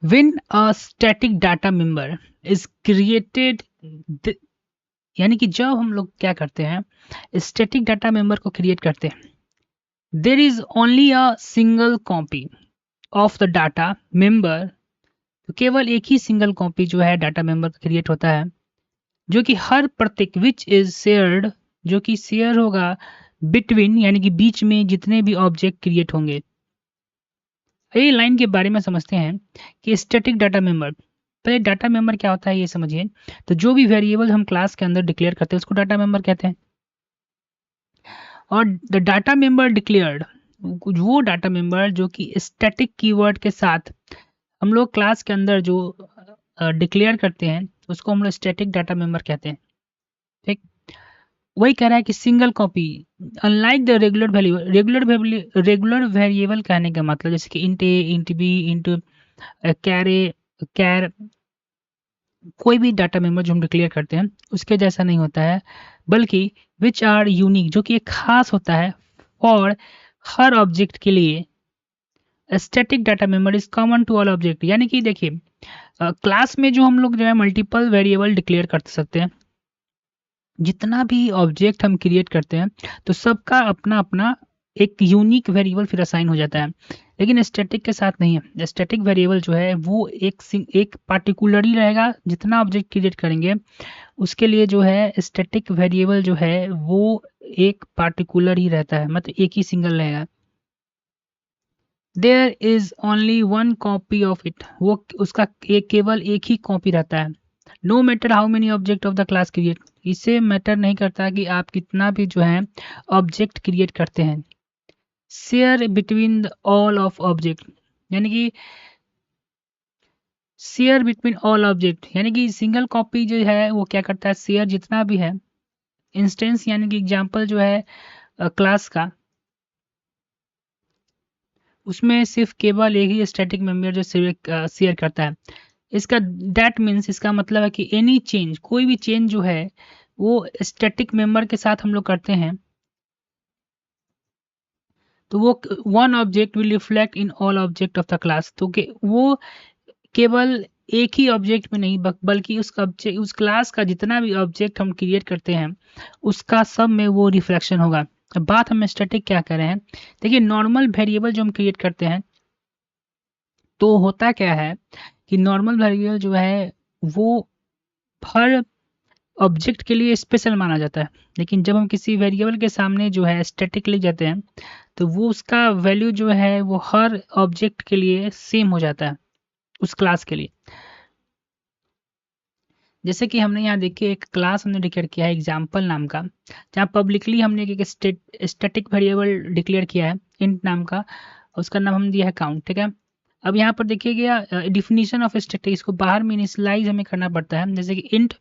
When a static data member is created, यानी कि जब हम लोग क्या करते हैं, स्टैटिक डाटा मेंबर को क्रिएट करते हैं, there is only a single copy of the data member. तो केवल एक ही सिंगल कॉपी जो है डाटा मेंबर का क्रिएट होता है, जो कि हर प्रत्येक विच इज शेयर्ड, जो कि शेयर होगा बिटवीन, यानी कि बीच में जितने भी ऑब्जेक्ट क्रिएट होंगे। ये लाइन के बारे में समझते हैं कि स्टैटिक डाटा मेंबर, पहले डाटा मेंबर क्या होता है ये समझिए। तो जो भी वेरिएबल हम क्लास के अंदर डिक्लेयर करते हैं उसको डाटा मेंबर कहते हैं। और द डाटा मेंबर डिक्लेयर्ड, वो डाटा मेंबर जो कि स्टैटिक कीवर्ड के साथ हम लोग क्लास के अंदर जो डिक्लेयर करते हैं उसको हम लोग स्टैटिक डाटा मेंबर कहते हैं। ठीक, वही कह रहा है कि single copy, unlike the regular value, regular variable कहने का मतलब जैसे कि इंट ए, इंट बी, इंट कैरे, कैर, कोई भी डाटा मेंबर जो हम डिक्लेयर करते हैं उसके जैसा नहीं होता है, बल्कि विच आर यूनिक, जो कि एक खास होता है फॉर हर ऑब्जेक्ट के लिए। Static data member is common to all object, यानी कि देखिए क्लास में जो हम लोग जो है मल्टीपल वेरिएबल डिक्लेयर कर सकते हैं, जितना भी ऑब्जेक्ट हम क्रिएट करते हैं तो सबका अपना अपना एक यूनिक वेरिएबल फिर असाइन हो जाता है। लेकिन स्टैटिक के साथ नहीं है, स्टैटिक वेरिएबल जो है वो एक पार्टिकुलरली रहेगा। जितना ऑब्जेक्ट क्रिएट करेंगे उसके लिए जो है स्टैटिक वेरिएबल जो है वो एक पार्टिकुलर ही रहता है, मतलब एक ही सिंगल रहेगा। There is only one copy of it, वो उसका केवल एक ही कॉपी रहता है। No matter how many object of the class create, इससे मैटर नहीं करता कि आप कितना भी जो है ऑब्जेक्ट क्रिएट करते हैं। Share between all of object, यानी कि शेयर बिटवीन ऑल ऑब्जेक्ट, यानी कि सिंगल कॉपी जो है वो क्या करता है, शेयर जितना भी है इंस्टेंस, यानी कि एग्जांपल जो है क्लास का, उसमें सिर्फ केवल एक ही स्टैटिक मेंबर जो शेयर करता है। इसका दैट मीन्स, इसका मतलब है कि एनी चेंज, कोई भी चेंज जो है वो स्टैटिक मेंबर के साथ हम लोग करते हैं तो वो one object will reflect in all object of the class, तो वो केवल एक ही ऑब्जेक्ट में नहीं बल्कि उस क्लास का जितना भी ऑब्जेक्ट हम क्रिएट करते हैं उसका सब में वो रिफ्लेक्शन होगा। अब बात हम स्टैटिक क्या कर रहे हैं, देखिए नॉर्मल वेरिएबल जो हम क्रिएट करते हैं तो होता क्या है कि नॉर्मल वेरिएबल जो है वो हर ऑब्जेक्ट के लिए स्पेशल माना जाता है। लेकिन जब हम किसी वेरिएबल के सामने जो है स्टैटिक लिख जाते हैं तो वो उसका वैल्यू जो है वो हर ऑब्जेक्ट के लिए सेम हो जाता है उस क्लास के लिए। जैसे कि हमने यहाँ देखिए एक क्लास हमने डिक्लेयर किया है एग्जाम्पल नाम का, जहाँ पब्लिकली हमने एक स्टैटिक वेरिएबल डिक्लेयर किया है इंट नाम का, उसका नाम हम दिया है काउंट। ठीक है, अब यहाँ पर देखिएगा डिफिनीशन ऑफ स्टैटिक, इसको बाहर में इनिशियलाइज हमें करना पड़ता है, जैसे कि int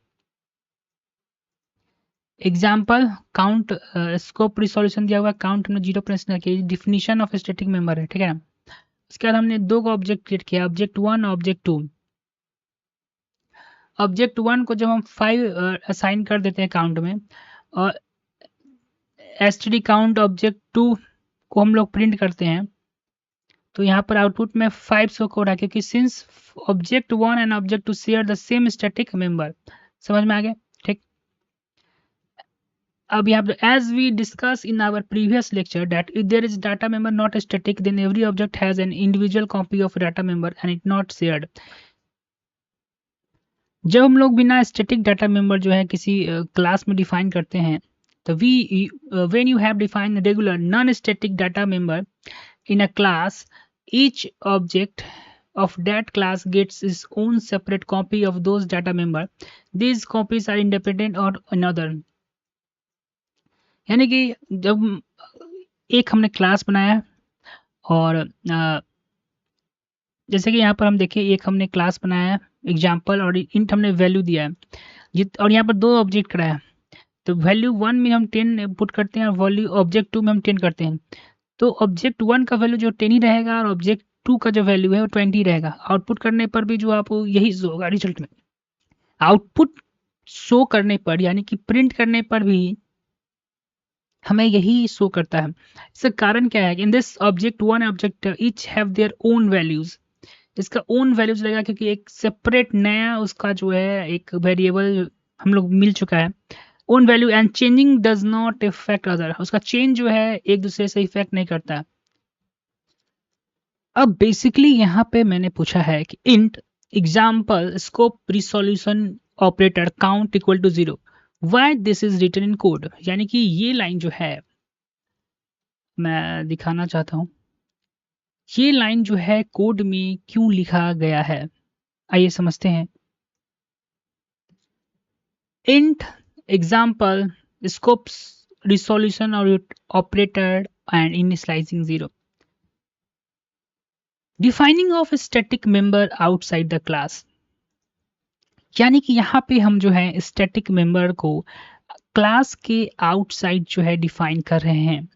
example count, scope resolution दिया हुआ काउंट हमने 0 प्रेस किया, डिफिनीशन ऑफ स्टैटिक मेंबर है। ठीक है, उसके बाद हमने दो ऑब्जेक्ट क्रिएट किया, ऑब्जेक्ट 1 ऑब्जेक्ट 2। ऑब्जेक्ट 1 को जब हम 5 असाइन कर देते हैं काउंट में, और एसटीडी काउंट ऑब्जेक्ट 2 को हम लोग प्रिंट करते हैं, तो यहाँ पर आउटपुट में 5 शो हो रहा है, क्योंकि since object 1 and object 2 share the same static member. समझ में आ गया? ठीक, अब यहाँ पर as we discuss in our previous lecture that if there is data member not static then every object has an individual copy of data member and it not shared. जब हम लोग बिना स्टैटिक डाटा मेंबर जो है किसी class में define करते हैं, तो when you have defined regular non-static data member in a class, each object of that class gets its own separate copy of those data member. These copies are independent or another, यानी कि जब एक हमने class बनाया और जैसे कि यहाँ पर हम देखें एक हमने क्लास बनाया एग्जाम्पल और इंट हमने वैल्यू दिया है, और यहाँ पर दो ऑब्जेक्ट कराया, तो वैल्यू 1 में हम 10 पुट करते हैं और वैल्यू ऑब्जेक्ट 2 में हम 10 करते हैं, तो ऑब्जेक्ट 1 का वैल्यू जो 10 ही रहेगा और ऑब्जेक्ट 2 का जो वैल्यू है वो 20 रहेगा। आउटपुट करने पर भी जो आपको यही शो होगा रिजल्ट में। आउटपुट शो करने पर यानी कि प्रिंट करने पर भी हमें यही शो करता है। इसका कारण क्या है, in this object 1 object each have their own values, इसका ओन वैल्यूज लगेगा क्योंकि एक सेपरेट नया उसका जो है एक वेरिएबल हम लोग मिल चुका है own value and changing does not effect other उसका चेंज जो है एक दूसरे से इफेक्ट नहीं करता है। अब बेसिकली यहाँ पे मैंने पूछा है कि int example scope resolution operator count equal to 0 why this is written in code यानी कि ये लाइन जो है मैं दिखाना चाहता हूँ ये लाइन जो है कोड में क्यों लिखा गया है आइए समझते हैं। Int example scopes resolution operator and initialising 0 defining of static member outside the class यानी कि यहाँ पे हम जो है स्टैटिक मेंबर को क्लास के आउटसाइड जो है डिफाइन कर रहे हैं।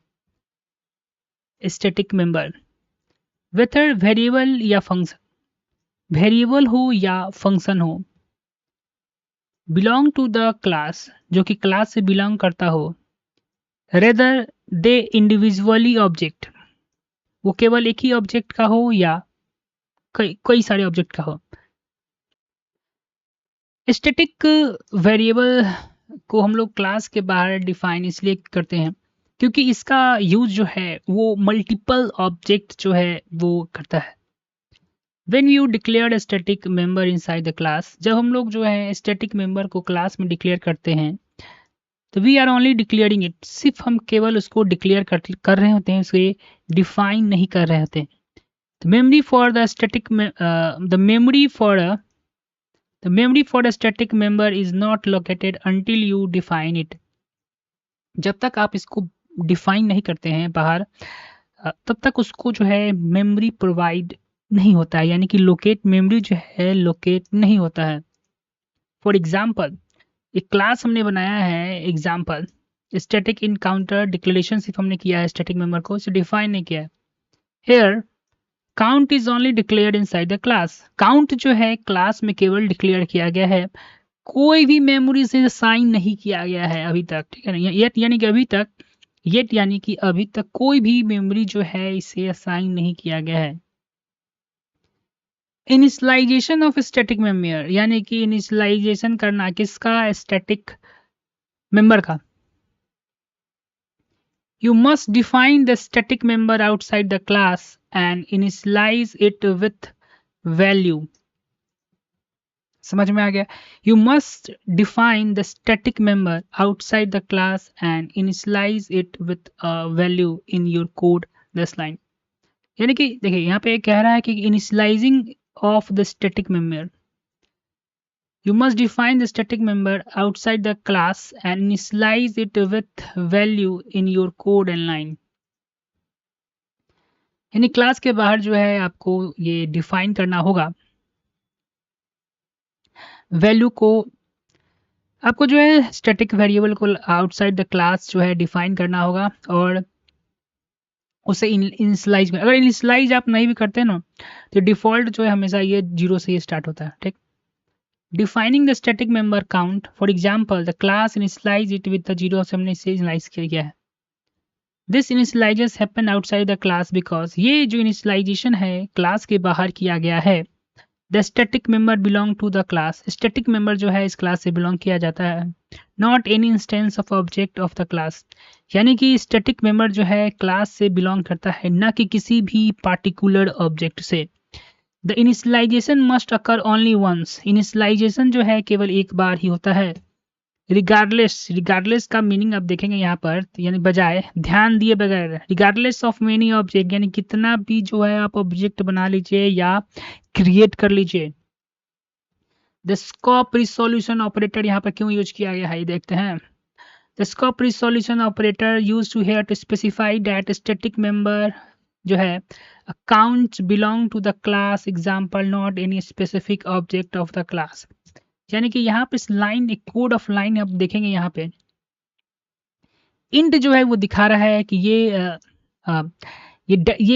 स्टैटिक मेंबर वेदर वेरिएबल या फंक्शन वेरिएबल हो या फंक्शन हो बिलोंग टू द क्लास जो कि क्लास से बिलोंग करता हो रेदर दे इंडिविजुअली ऑब्जेक्ट वो केवल एक ही ऑब्जेक्ट का हो या कई सारे ऑब्जेक्ट का हो। स्टैटिक वेरिएबल को हम लोग क्लास के बाहर डिफाइन इसलिए करते हैं क्योंकि इसका यूज जो है वो मल्टीपल ऑब्जेक्ट जो है वो करता है। When you declare a static member inside the class, जब हम लोग जो है static member को क्लास में डिक्लेयर करते हैं तो we are only declaring it, सिर्फ हम केवल उसको डिक्लेयर कर रहे होते हैं, उसे डिफाइन नहीं कर रहे होते हैं। The memory for the static the memory for the static member is not located until you define it. जब तक आप इसको डिफाइन नहीं करते हैं बाहर तब तक उसको जो है मेमोरी प्रोवाइड नहीं होता है यानी कि लोकेट मेमोरी जो है लोकेट नहीं होता है। फॉर एग्जाम्पल एक क्लास हमने बनाया है एग्जाम्पल स्टैटिक इनकाउंटर डिक्लेरेशन सिर्फ हमने किया है स्टैटिक मेंबर को इसे डिफाइन नहीं किया है। Here count is only declared inside the class count जो है क्लास में केवल डिक्लेयर किया गया है कोई भी मेमोरी से साइन नहीं किया गया है अभी तक ठीक है ना यानी कि अभी तक कोई भी मेमोरी जो है इसे असाइन नहीं किया गया है। इनिशियलाइजेशन ऑफ स्टैटिक मेंबर यानी कि इनिशियलाइजेशन करना किसका स्टैटिक मेंबर का you must define the static member outside the class and initialize it with value. समझ में आ गया। You must define the static member outside the class and initialize it with value in your code this line यानी कि देखिए यहाँ पे कह रहा है कि initializing of the static member you must define the static member outside the class and initialize it with value in your code and line यानी क्लास के बाहर जो है आपको ये डिफाइन करना होगा वैल्यू को आपको जो है स्टैटिक वेरिएबल को आउटसाइड द क्लास जो है डिफाइन करना होगा और उसे इनिशियलाइज में अगर इनिशियलाइज आप नहीं भी करते ना तो डिफॉल्ट जो है हमेशा ये 0 से ही स्टार्ट होता है ठीक। Defining the static member count for example the class initialize it with the 0 से हमने इसे इनिशियलाइज किया गया है। This initializes happen outside the class because ये जो इनिशियलाइजेशन है क्लास के बाहर किया गया है। The static member belong to the class static member जो है इस क्लास से बिलोंग किया जाता है not any instance of object of the class यानी कि स्टैटिक मेंबर जो है क्लास से बिलोंग करता है ना कि किसी भी पार्टिकुलर ऑब्जेक्ट से। The initialization must occur only once initialization जो है केवल एक बार ही होता है। रिगार्डलेस का मीनिंग आप देखेंगे यहाँ पर यानी बजाय ध्यान दिए बगैर रिगार्डलेस ऑफ मेनी ऑब्जेक्ट यानी कितना भी जो है आप ऑब्जेक्ट बना लीजिए या क्रिएट कर लीजिए। द स्कोप रिसोल्यूशन ऑपरेटर यहाँ पर क्यों यूज किया गया है ये देखते हैं। The scope resolution operator use to here to specify that static member जो है accounts belong to the class example not any specific object of the class यानी कि यहाँ पे इस लाइन एक कोड ऑफ लाइन आप देखेंगे यहाँ पे इंट जो है वो दिखा रहा है कि ये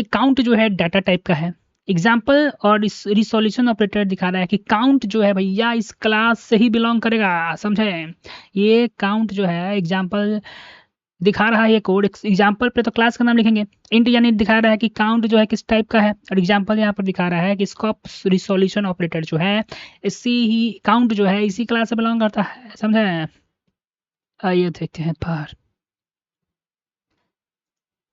काउंट जो है डाटा टाइप का है एग्जाम्पल और इस रिसोल्यूशन ऑपरेटर दिखा रहा है कि काउंट जो है भैया इस क्लास से ही बिलोंग करेगा समझे। ये काउंट जो है एग्जाम्पल दिखा रहा है ये कोड। एग्जाम्पल पे तो क्लास का नाम लिखेंगे। इंट यानी दिखा रहा है कि काउंट जो है किस टाइप का है, और एग्जाम्पल यहाँ पर दिखा रहा है कि स्कोप रिसोल्यूशन ऑपरेटर जो है इसी ही काउंट जो है इसी क्लास से बिलोंग करता है, समझे। आइए देखते हैं पर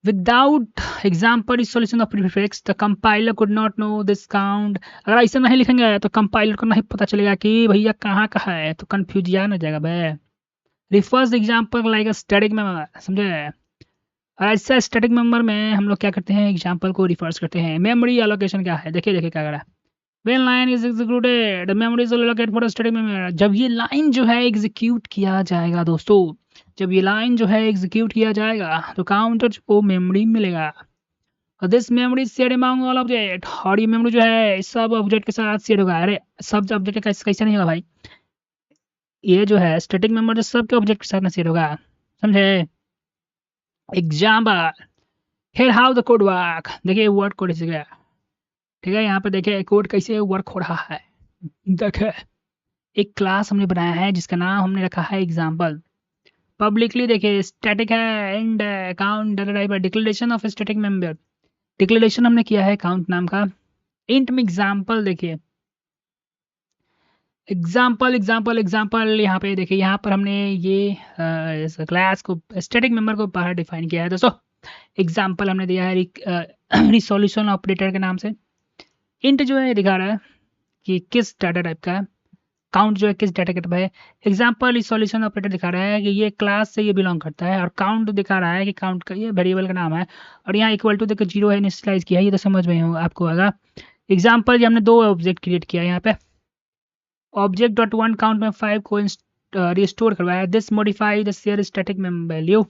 without example resolution of prefix the compiler could not know this count. अगर ऐसे नहीं लिखेंगे तो कंपाइलर को नहीं पता चलेगा कि भैया कहाँ का है, तो कंफ्यूजियन हो जाएगा भाई। Refers example like static memory, समझे। ऐसा स्टैटिक मेंबर में हम लोग क्या करते हैं, एग्जाम्पल को रिफर्स करते हैं। मेमोरी एलोकेशन क्या है, देखिए देखिए क्या कर रहा है। When line is executed memory is allocated for static memory. जब ये लाइन जो है एग्जीक्यूट किया जाएगा दोस्तों, जब ये लाइन जो है एग्जीक्यूट किया जाएगा तो काउंटर को मेमोरी मिलेगा। और this memory share among all object, और ये मेमोरी जो है सब ऑब्जेक्ट के साथ शेयर होगा। अरे सब ऑब्जेक्ट कैसे नहीं होगा भाई, ये जो है स्टैटिक मेमोरी सबके ऑब्जेक्ट के साथ ना शेयर होगा, समझे। Example here how the code work, देखिए वर्ड कोड इस गया, ठीक है। यहाँ पे देखिए कोड कैसे वर्क हो रहा है। देखिए एक क्लास हमने बनाया है जिसका नाम हमने रखा है एग्जाम्पल। पब्लिकली देखिए स्टैटिक है and count declaration of static member, declaration हमने किया है काउंट नाम का। इंट में एग्जाम्पल देखिए, एग्जाम्पल एग्जाम्पल एग्जाम्पल यहाँ पे देखिए, यहाँ पर हमने ये इस क्लास को स्टैटिक मेंबर को बाहर डिफाइन किया है दोस्तों। एग्जाम्पल हमने दिया है रिसोल्यूशन ऑपरेटर के नाम से। इंट जो है दिखा रहा है कि किस डाटा टाइप का है, काउंट जो है किस डाटा टाइप है। एग्जाम्पल रिसोल्यूशन ऑपरेटर दिखा रहा है कि ये क्लास से ये बिलोंग करता है, और काउंट दिखा रहा है कि काउंट का ये वेरिएबल का नाम है, और यहाँ इक्वल टू देखो 0 है इनिशियलाइज किया है, ये तो समझ में आपको आएगा। एग्जाम्पल ये हमने 2 ऑब्जेक्ट क्रिएट किया है यहाँ पे। ऑब्जेक्ट डॉट वन काउंट में 5 को रिस्टोर करवाया, this modify the share static value.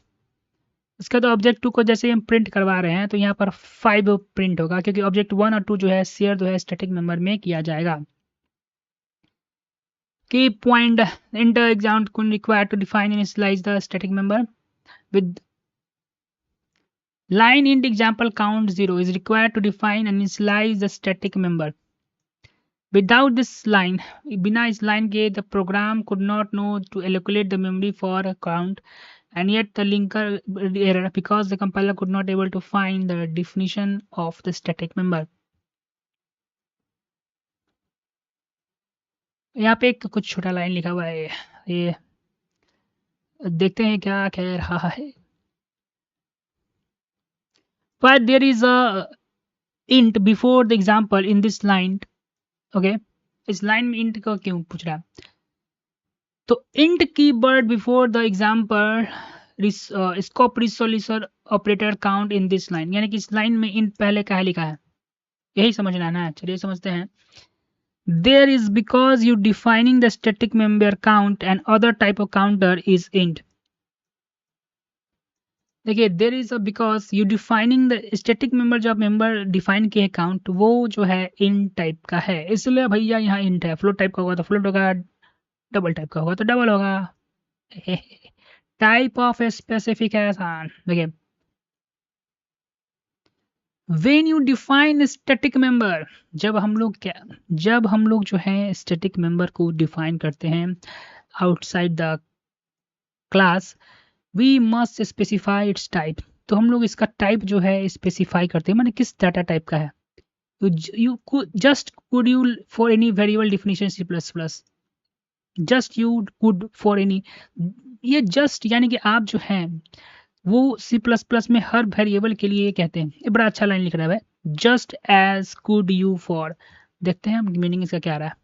इसका तो ऑब्जेक्ट 2 को जैसे हम प्रिंट करवा रहे हैं तो यहाँ पर 5 प्रिंट होगा, क्योंकि ऑब्जेक्ट 1 और 2 जो है शेयर जो है स्टैटिक मेंबर में किया जाएगा। की point int example could require to define and initialize the static member with line int example count 0 is required to define and initialize the static member. Without this line, बिना इस line के the program could not know to allocate the memory for a count, and yet the linker error because the compiler could not able to find the definition of the static member. यहाँ पे एक कुछ छोटा line लिखा हुआ है, ये देखते हैं क्या कह रहा है। But there is a int before the example in this line, okay? इस लाइन में int का क्यों पूछ रहा है, तो int keyword before the example scope resolution operator count in this line, यानी कि इस लाइन में int पहले क्या लिखा है, यही समझना है ना। चलिए समझते हैं। There is because you defining the static member count and other type of counter is int. देखिए there is a because you defining the static member, जो आप मेंबर डिफाइन किए काउंट वो जो है इन टाइप का है, इसलिए भैया यहाँ इंट है। फ्लोट टाइप का होगा तो फ्लोट होगा, डबल टाइप का होगा तो डबल होगा। टाइप ऑफ स्पेसिफिक है आसान। देखिए when you define static member, जब हम लोग जो है स्टैटिक मेंबर को डिफाइन करते हैं outside the class, we must specify its type. तो हम लोग इसका टाइप जो है स्पेसिफाई करते हैं, माने किस डाटा टाइप का है। You just could you for any variable definition C plus plus, just you could for any, ये जस्ट यानी कि आप जो है वो सी प्लस प्लस में हर वेरिएबल के लिए कहते हैं। ये बड़ा अच्छा लाइन लिख रहा है, just as could you for. देखते हैं मीनिंग इसका क्या रहा है,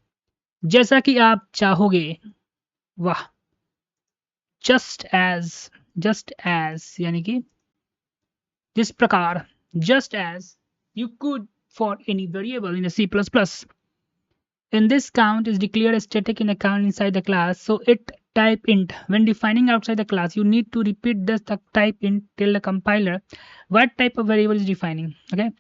जैसा कि आप चाहोगे। वाह, जस्ट एज यानी कि जिस प्रकार, just as you could for any variable in a C++. In this count is declared static in a count inside the class, so it type int. When defining outside the class, you need to repeat this type int till the compiler what type of variable is defining. Okay,